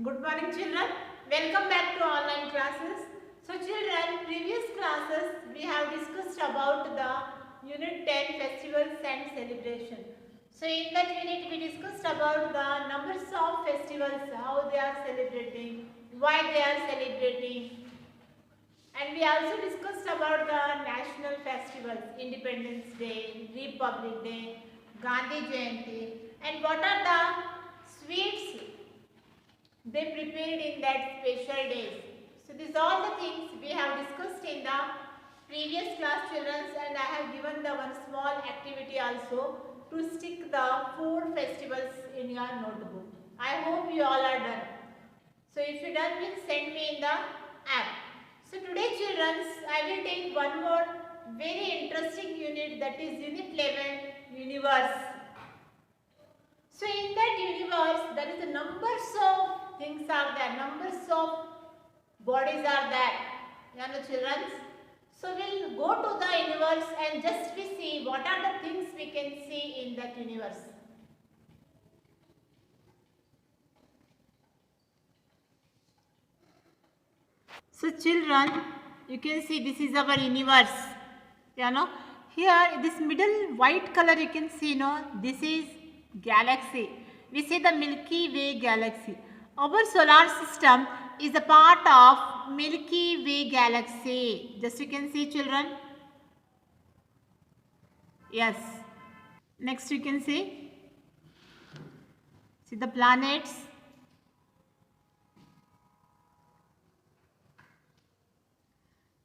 Good morning children. Welcome back to online classes. So children, previous classes we have discussed about the unit 10 festivals and celebration. So in that unit we discussed about the numbers of festivals, how they are celebrating, why they are celebrating, and we also discussed about the national festivals, Independence Day, Republic Day, Gandhi Jayanti, and what are the sweets they prepared in that special days. So these are all the things we have discussed in the previous class children, and I have given the one small activity also to stick the 4 festivals in your notebook. I hope you all are done. So if you done, please send me in the app. So today children, I will take one more very interesting unit, that is unit 11, universe. So in that universe, there is a numbers of things are there, numbers of bodies are there. You know children. So we'll go to the universe and just we see what are the things we can see in that universe. So children, you can see this is our universe. You know, here this middle white color you can see, no, this is galaxy. We see the Milky Way galaxy. Our solar system is a part of Milky Way galaxy. Just you can see children. Yes. Next you can see the planets.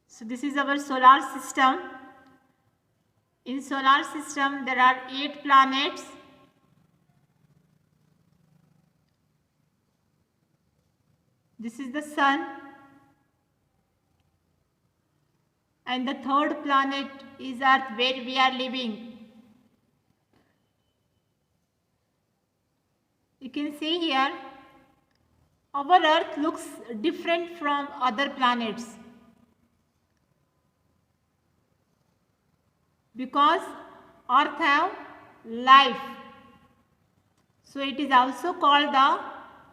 So this is our solar system. In solar system there are 8 planets. This is the sun. And the third planet is Earth, where we are living. You can see here, our Earth looks different from other planets because Earth have life. So it is also called the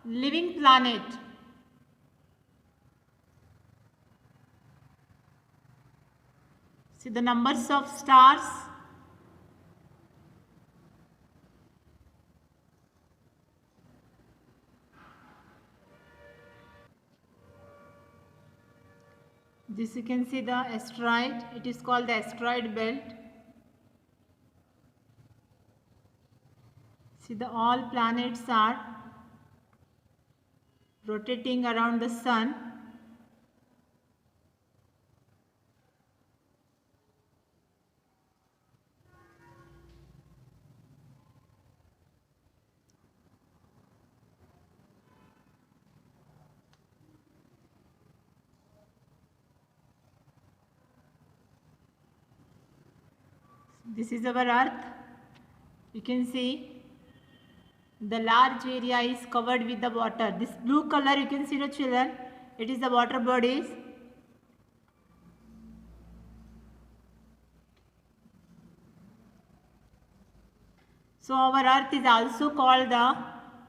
living planet. See the numbers of stars. This you can see the asteroid. It is called the asteroid belt. See the all planets are rotating around the sun. This is our Earth. You can see the large area is covered with the water. This blue color you can see, no children, it is the water bodies. So our Earth is also called the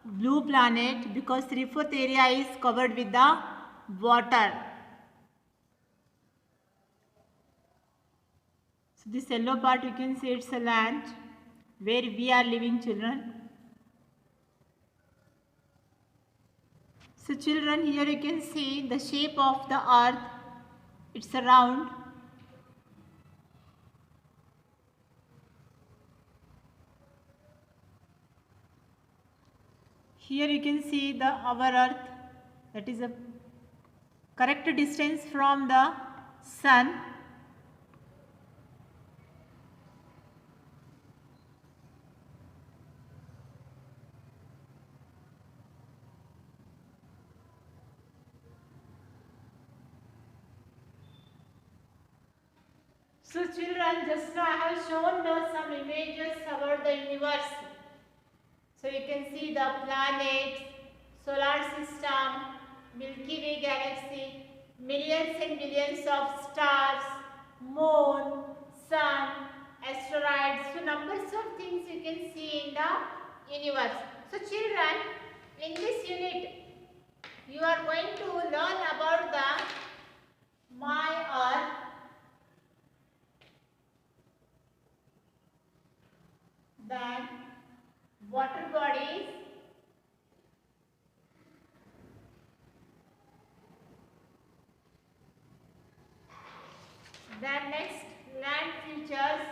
blue planet because 3/4 area is covered with the water. So this yellow part you can see, it's a land where we are living children. So children, here you can see the shape of the earth. It's a round. Here you can see the our earth, that is a correct distance from the sun. So children, just now I have shown some images about the universe. So you can see the planets, solar system, Milky Way galaxy, millions and billions of stars, moon, sun, asteroids. So numbers of things you can see in the universe. So children, in this unit you are going to learn about the my earth, then water bodies, then next land features,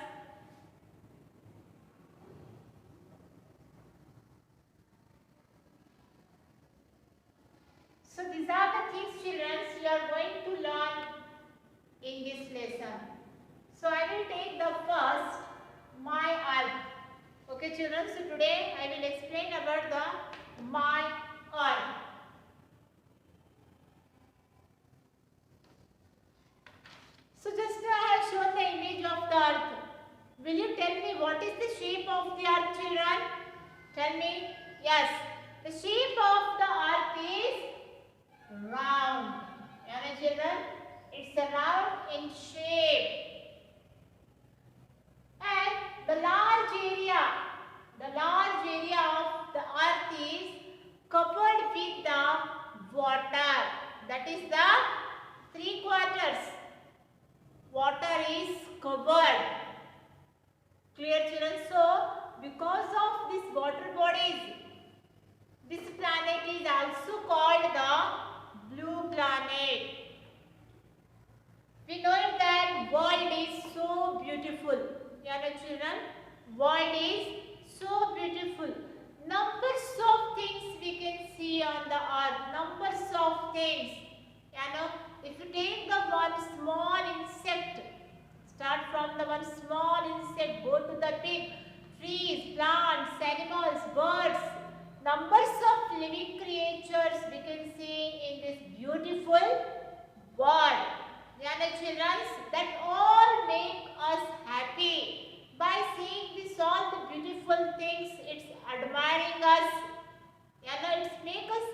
so these are the things children you are going to learn in this lesson. So I will take the first my earth. Okay children, so today I will explain about the my earth. So just I have shown the image of the earth. Will you tell me what is the shape of the earth children? Tell me. Yes, the shape of the earth is round. Yeah, children, it's a round in shape. And the large area of the earth is covered with the water. That is the 3/4. Water is covered. Clear children? So, because of these water bodies, this planet is also called the blue planet. We know that world is so beautiful. Yeah, children, world is so beautiful. Numbers of things we can see on the earth. Numbers of things. If you take the one small insect, start from the one small insect, go to the big trees, plants, animals, birds. Numbers of living creatures we can see in this beautiful world. Children, that all make us happy. By seeing this all the beautiful things, it's admiring us. It's make us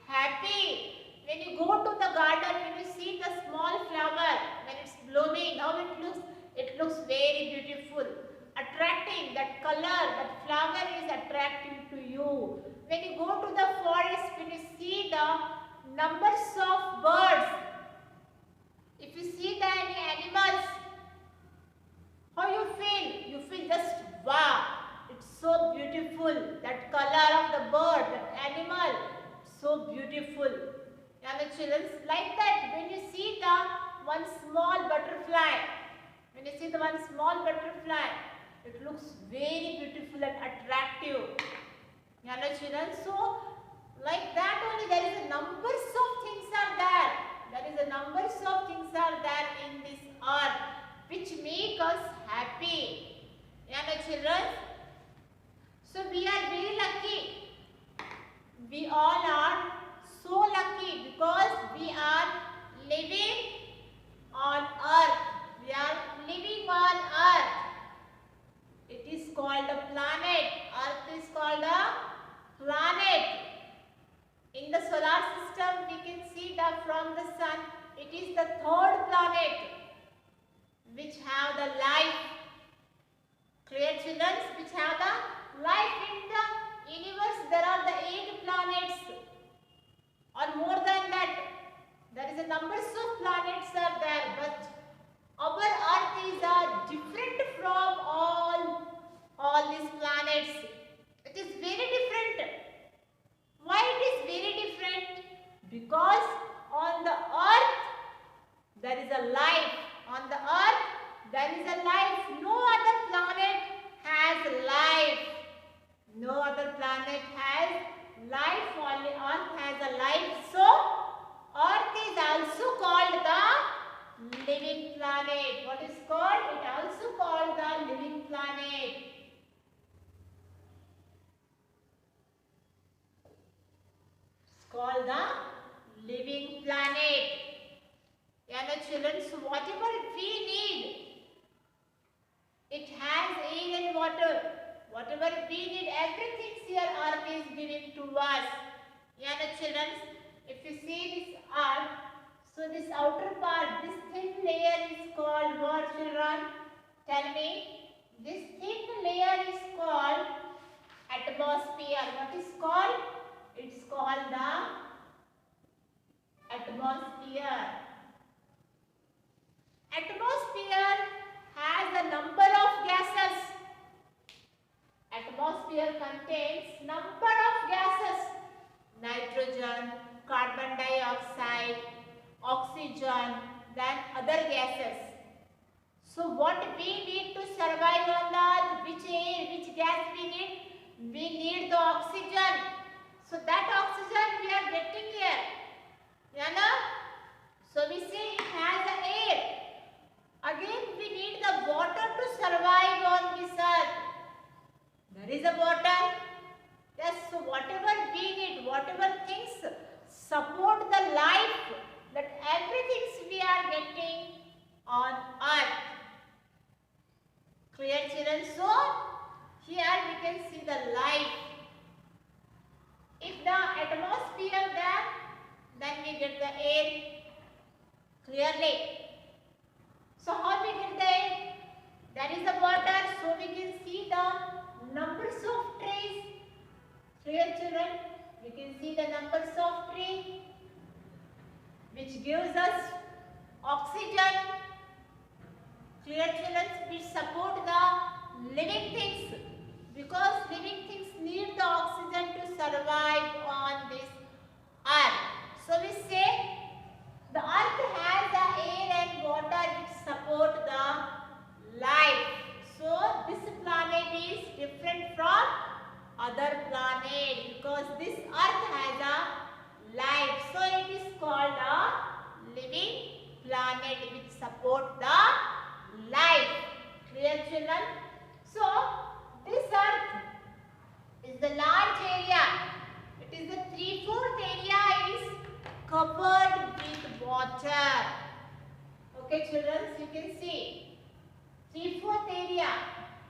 happy. When you go to the garden, when you see the small flower, when it's blooming, how it looks very beautiful, attracting. That color, that flower is attractive to you. When you go to the forest, when you see the numbers of birds, if you see the animals, how you feel? You feel just wow, it's so beautiful. That color of the bird, that animal, so beautiful. Children, like that, when you see the one small butterfly, it looks very beautiful and attractive. Children, so like that only there is a numbers of things are there. In this earth which make us happy. Children, so we are very lucky. We all are so lucky because we are living on earth. It is called a planet. Earth is called a planet. In the solar system, we can see that from the sun, it is the third planet which have the life. Clear children? Which have the life in the universe. There are the 8 planets or more than that. There is a numbers of planets are there, but our earth is different from all these planets. It is very different. Why it is very different? Because on the earth there is a life. On the earth there is a life. No other planet has life. No other planet has life. Only earth has a life. So earth is also called the living planet. What is called? It also called the living planet. It's called the living planet. Children, so whatever we need, it has air and water. Whatever we need, everything here earth is giving to us. Children, if you see this earth, so this outer part, this thin layer is called what, children? Tell me. This thin layer is called atmosphere. What is called? It's called the Atmosphere. Atmosphere has a number of gases. Atmosphere contains number of gases. Nitrogen, carbon dioxide, oxygen, then other gases. So what we need to survive on the earth? Which air, which gas we need? We need the oxygen. So that oxygen we are getting here. Yeah, no? So we say it has the air. Again we need the water to survive on this earth. There is a water. Yes, so whatever we need, whatever things support the life, that everything we are getting on earth. Clear, children? So here we can see the life. If the atmosphere there, then we get the air clearly. So how we get the air? There is the water, so we can see the numbers of trees. Clear, children? We can see the numbers of trees, which gives us oxygen. Clear, children? Which support the living things, because living things need the oxygen to survive on this earth. So we say the earth has the air and water which support the life. So this planet is different from other planet because this earth has a life. So it is called a living planet which support the life. Clear, children? So this earth is the large area. It is the 3/4 area is covered with water. Okay, children, so you can see 3/4 area.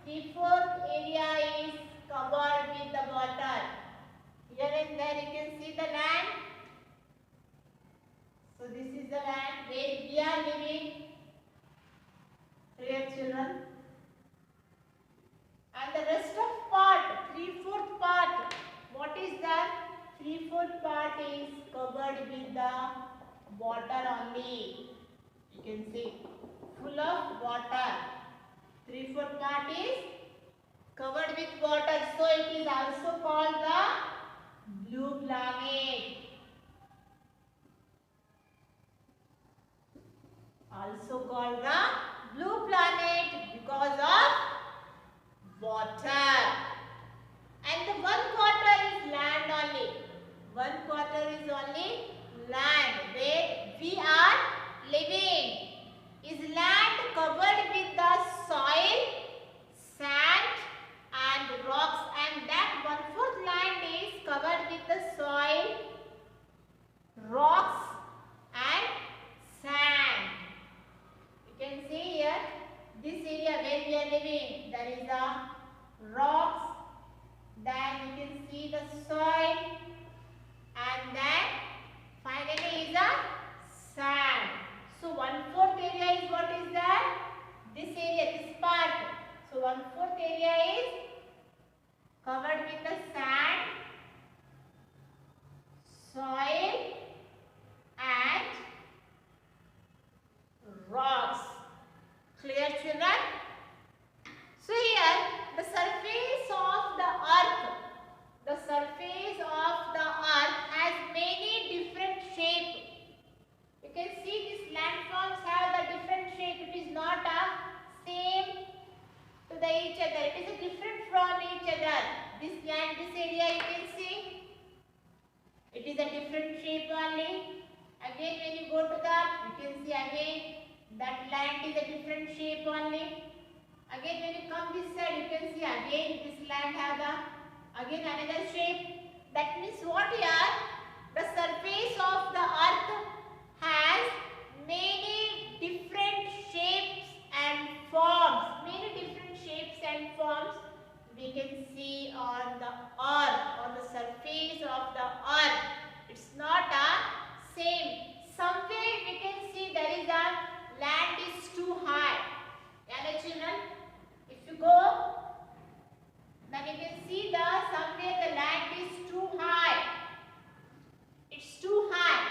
3/4 area is covered with the water. Here and there you can see the land. So this is the land where we are living. Clear, children? And the rest of part, 3/4 part, what is that? 3/4 part is covered with the water only. You can see full of water. 3/4 part is covered with water. So it is also called the blue planet. Also called the blue planet because of water. And the 1/4 is land only. 1/4 is only land where we are living. Is land covered with the soil, sand and rocks, and that 1/4 land is covered with the soil, rocks and sand. You can see here this area where we are living, there is a rocks, then you can see the soil, and then finally is a sand. So 1/4 area is what is that? This area, this part. So 1/4 area is covered with the sand, soil and rocks. Clear, children? So here the surface of the earth, the surface of the earth has many different shapes. You can see these landforms have the different shape. It is not a same to the each other. It is a different from each other. This land, this area you can see, it is a different shape only. Again when you go to the, you can see again that land is a different shape only. Again when you come this side, you can see again this land has a again another shape. That means what here? The surface of the earth has many different shapes and forms. Many different shapes and forms we can see on the earth, on the surface of the earth. It's not a same. Somewhere we can see there is a land is too high. Yeah, children? If you go, then you can see the somewhere the land is too high. It's too high.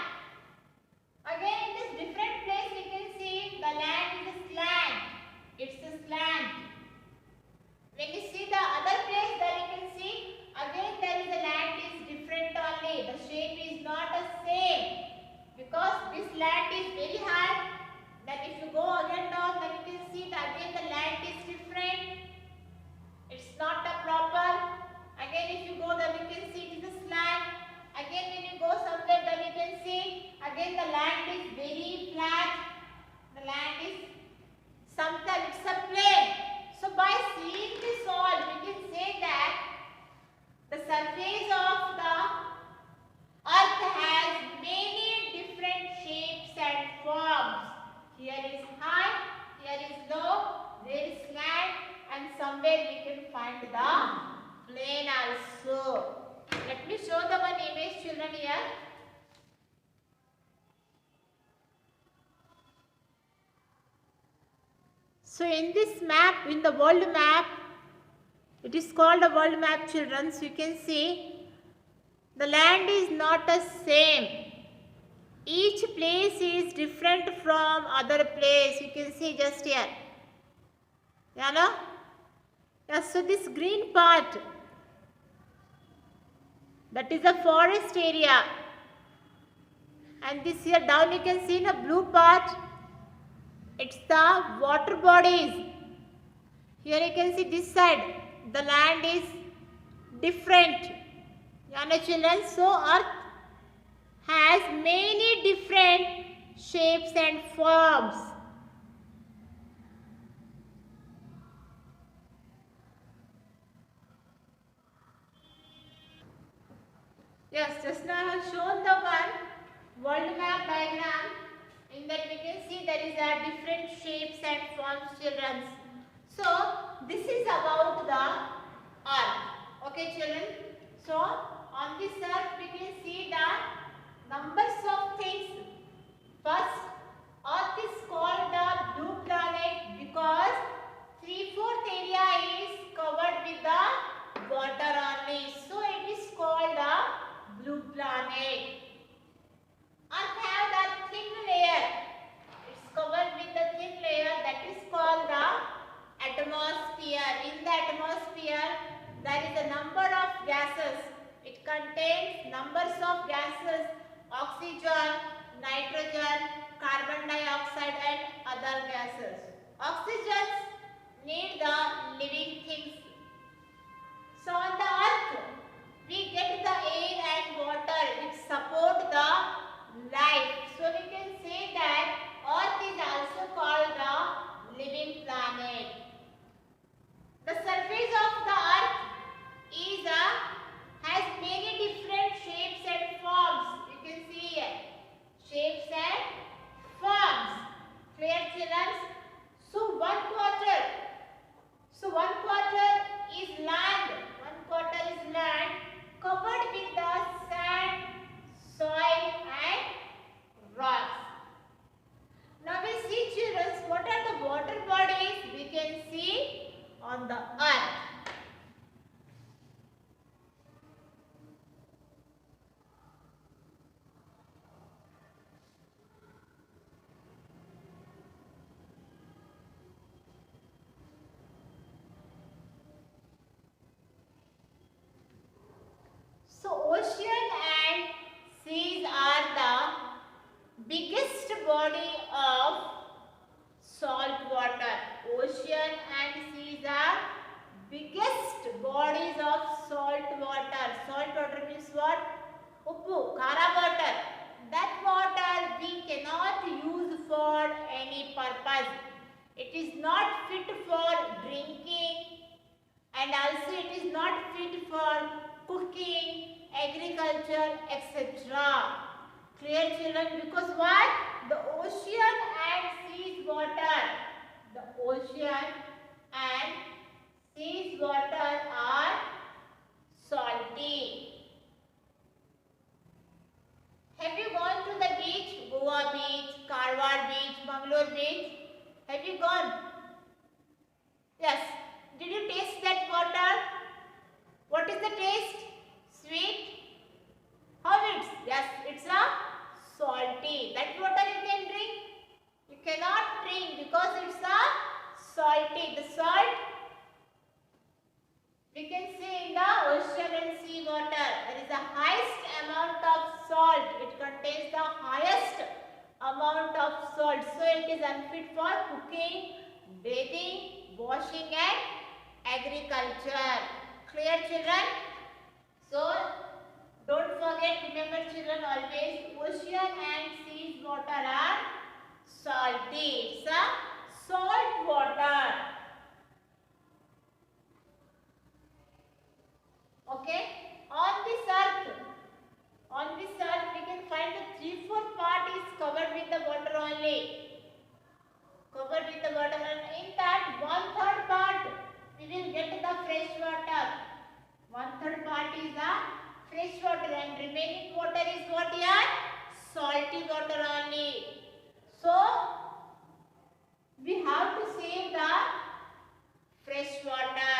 So in this map, in the world map, it is called a world map, children. So you can see the land is not the same. Each place is different from other place. You can see just here. Yeah, no? Yeah, so this green part, that is the forest area. And this here down you can see the blue part, it's the water bodies. Here you can see this side, the land is different. Yeah, no, children? So earth has many different shapes and forms. Yes, just now I have shown the one world map diagram. In that we can see there is a different shapes and forms, children. So this is about the earth. Okay, children. So on this earth we can see the numbers of things. First, earth is called the blue planet because 3/4 area is covered with the water only. So it is called the blue planet. Earth have the thin layer. It's covered with the thin layer that is called the atmosphere. In the atmosphere, there is a number of gases. It contains numbers of gases: oxygen, nitrogen, carbon dioxide and other gases. Oxygen need the living things. So on the earth, we get the air and water which support the life. So we can say that earth is also called the living planet. The surface of the earth is has many different shapes and forms. You can see here, shapes and forms. Clear, children? So one quarter is land. One quarter is land covered with the sand, soil and rocks. Now we see, children, what are the water bodies we can see on the earth. So ocean and seas are the biggest body of salt water. Ocean and seas are biggest bodies of salt water. Salt water means what? Uppu, kara water. That water we cannot use for any purpose. It is not fit for drinking and also it is not fit for cooking, agriculture, etc. Clear, children? Because what? The ocean and seas water. The ocean and seas water are salty. Have you gone to the beach? Goa beach, Karwar beach, Mangalore beach? Have you gone? Yes. Did you taste that water? What is the taste? Sweet? How it's? Yes, it's a salty. That water you can drink? You cannot drink because it's a salty. The salt we can see in the ocean and sea water. There is the highest amount of salt. It contains the highest amount of salt. So it is unfit for cooking, bathing, washing and agriculture. Clear, children? So don't forget, remember, children, always ocean and seas water are salty. It's a salt water. Okay? On this earth we can find the 3/4 part is covered with the water only. Covered with the water, and in that 1/3 part we will get the fresh water. 1/3 part is the fresh water and remaining water is what here? Salty water only. So We have to save the fresh water.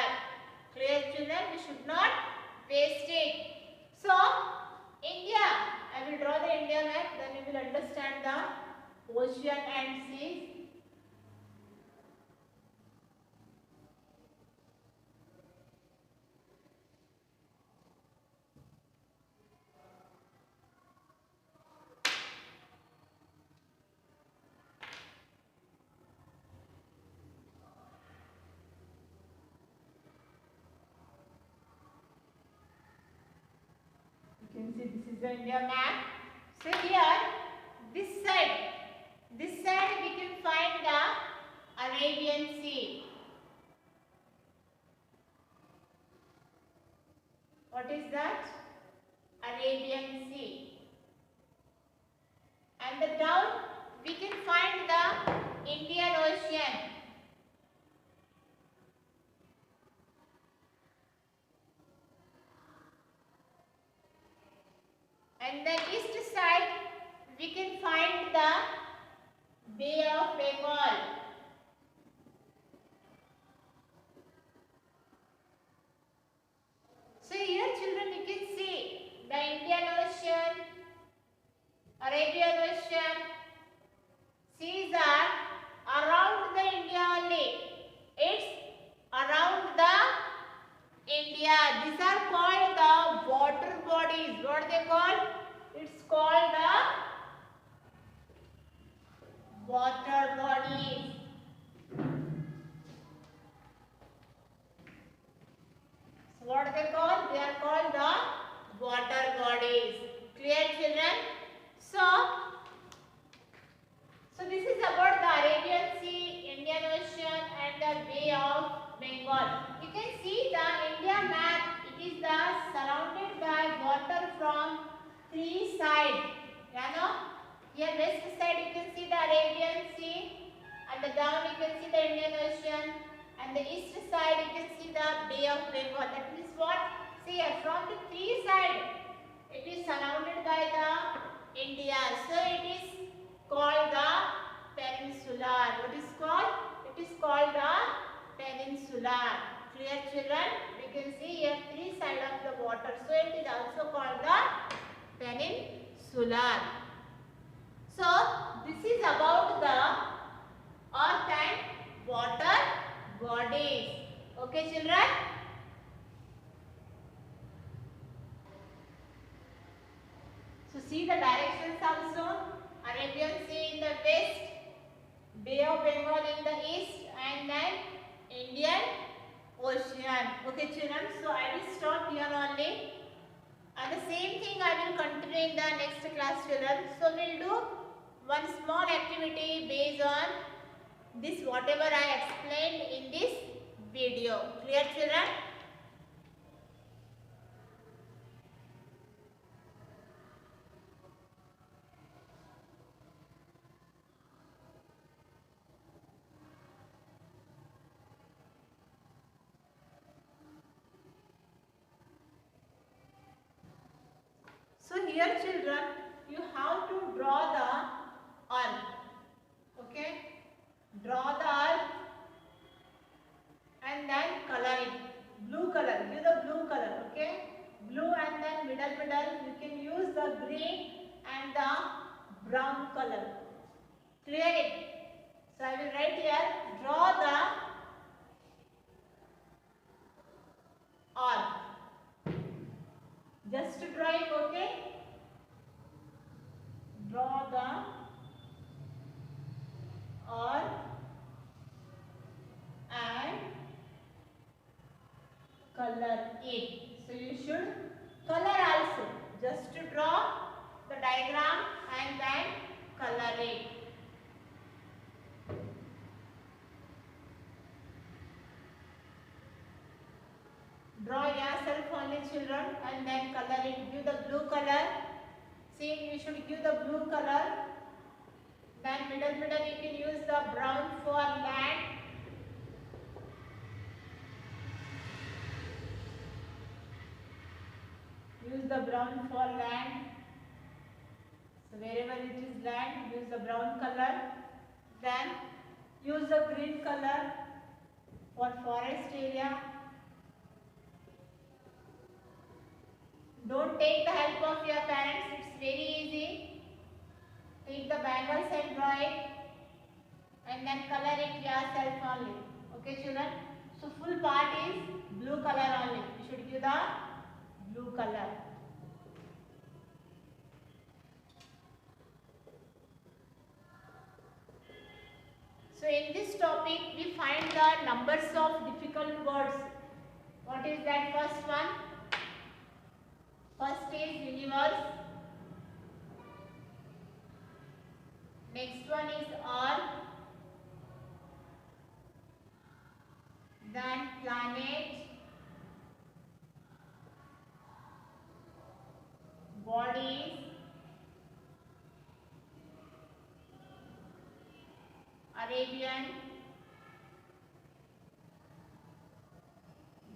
Clear children? We should not waste it. So, India. I will draw the India map. Then you will understand the ocean and seas. You can see this is the India map. So here, this side we can find the Arabian Sea. What is that? Arabian Sea. And the down we can find the Indian Ocean. And the east side we can find the Bay of Bengal. So here children you can see the Indian Ocean, Arabian Ocean, seas are around the India only. It's around the India. These are called the water bodies. What they call? It's called the water bodies. So what they call? They are called the water bodies. Clear children? So this is about the Arabian Sea, Indian Ocean and the Bay of Bengal. You can see the India map. It is surrounded by water from three sides. You know? Here west side you can see the Arabian Sea, and the down you can see the Indian Ocean, and the east side you can see the Bay of Bengal. That means what? See, from the three sides it is surrounded by the India. So it is called the peninsular. What is called? It is called the peninsular. Clear children? We can see here three sides of the water. So it is also called the peninsular. So this is about the earth and water bodies. Okay children? So see the directions also. Arabian Sea in the west, Bay of Bengal in the east, and then Indian Ocean. Okay children, so I will stop here only. And the same thing I will continue in the next class children. So we will do one small activity based on this whatever I explained in this video. Clear children? So here children, you have to draw the earth. Okay? Draw the earth and then color it. Blue color. Give the blue color. Okay? Blue and then middle. You can use the green and the brown color. Clear it. So I will write here. Draw the earth. Just drawing, okay? Draw the earth and color it. So you should color also. Just to draw the diagram and then color it. Draw yourself only children and then color it. Give the blue color. See, you should give the blue color. Then middle you can use the brown for land. Use the brown for land. So wherever it is land, use the brown color. Then Use the green color for forest area. Don't take the help of your parents, it's very easy. Take the bangles and draw it and then color it yourself only. Okay children? So full part is blue color only. You should give the blue color. So in this topic we find the numbers of difficult words. What is that first one? First is universe. Next one is earth. Then planet. Bodies. Arabian.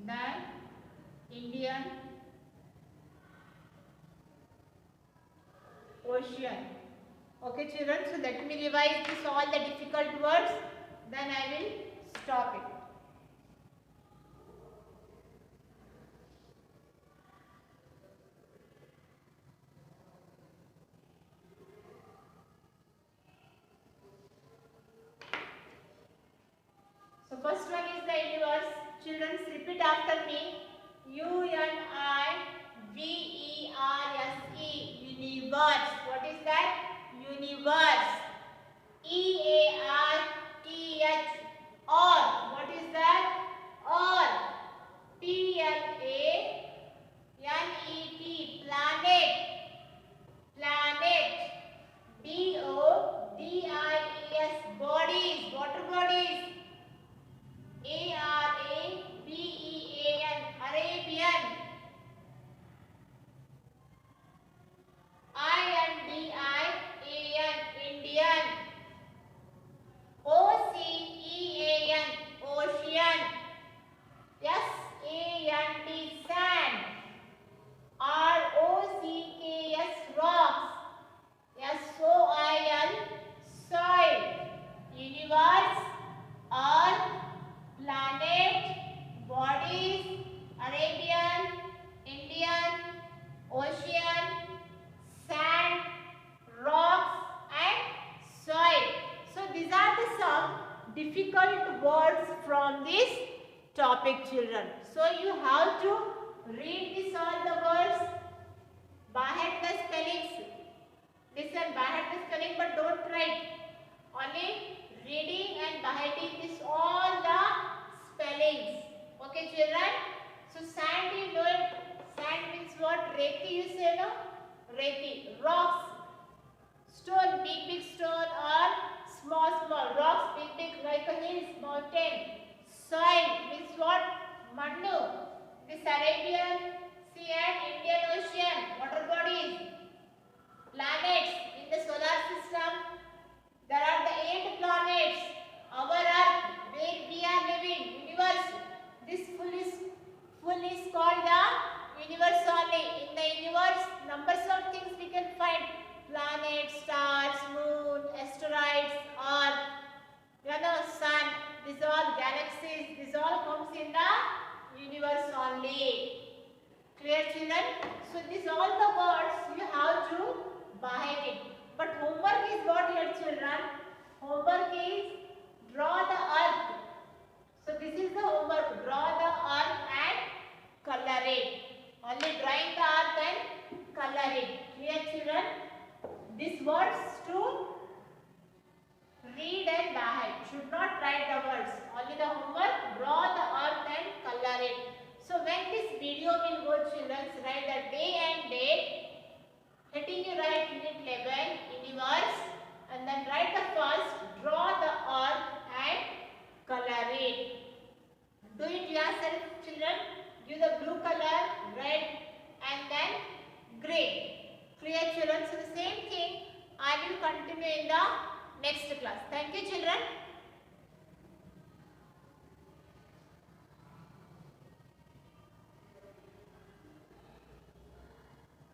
Then Indian. Ocean. Okay children, so let me revise this all the difficult words, then I will stop it. So first one is the universe. Children, repeat after me. U-N-I-V-E-R-S-E. Universe. What is that? Universe. E-A-R-T-H. Earth. What is that? Earth. P-L-A-N-E-T. Planet. Planet. B-O-D-I-E-S. Bodies. Water bodies. A-R-A-B-E-A-N. Arabian. I-N-D-I-A-N. Indian. O-C-E-A-N. Ocean. S-A-N-D. Sand. R-O-C-K-S. Rocks. S-O-I-L. Soil. Universe. Earth. Planet. Bodies. Arabian. Indian. Ocean. Sand. Rocks and soil. So these are the some difficult words from this topic children. So you have to read this all the words by heart the spellings. Listen by heart the spelling but don't write. Only reading and by hearting this all the spellings. Okay children. So sand you know it. Sand means what? Reti you say no? Reti. Rocks. Stone, big stone or small rocks, big like a hills, mountain. Soil means what? Mannu. This Arabian Sea and Indian Ocean, water bodies. Planets in the solar system. There are the 8 planets. Our Earth, where we are living, universe. This full is called the universe only. In the universe, numbers of things we can find. Planets, stars, moon, asteroids, earth, sun, these all galaxies, this all comes in the universe only. Clear children? So these all the words you have to buy it. But homework is what here children? Homework is draw the earth. So this is the homework. Draw the earth and color it. Only drawing the earth and color it. Clear children? These words to read and by should not write the words. Only the homework, draw the earth and color it. So when this video will go children, write the day and date. Heading you write unit 11, universe. And then write the first, draw the earth and color it. Do it yourself children. Give the blue color, red and then grey. Clear children? So the same thing I will continue in the next class. Thank you children.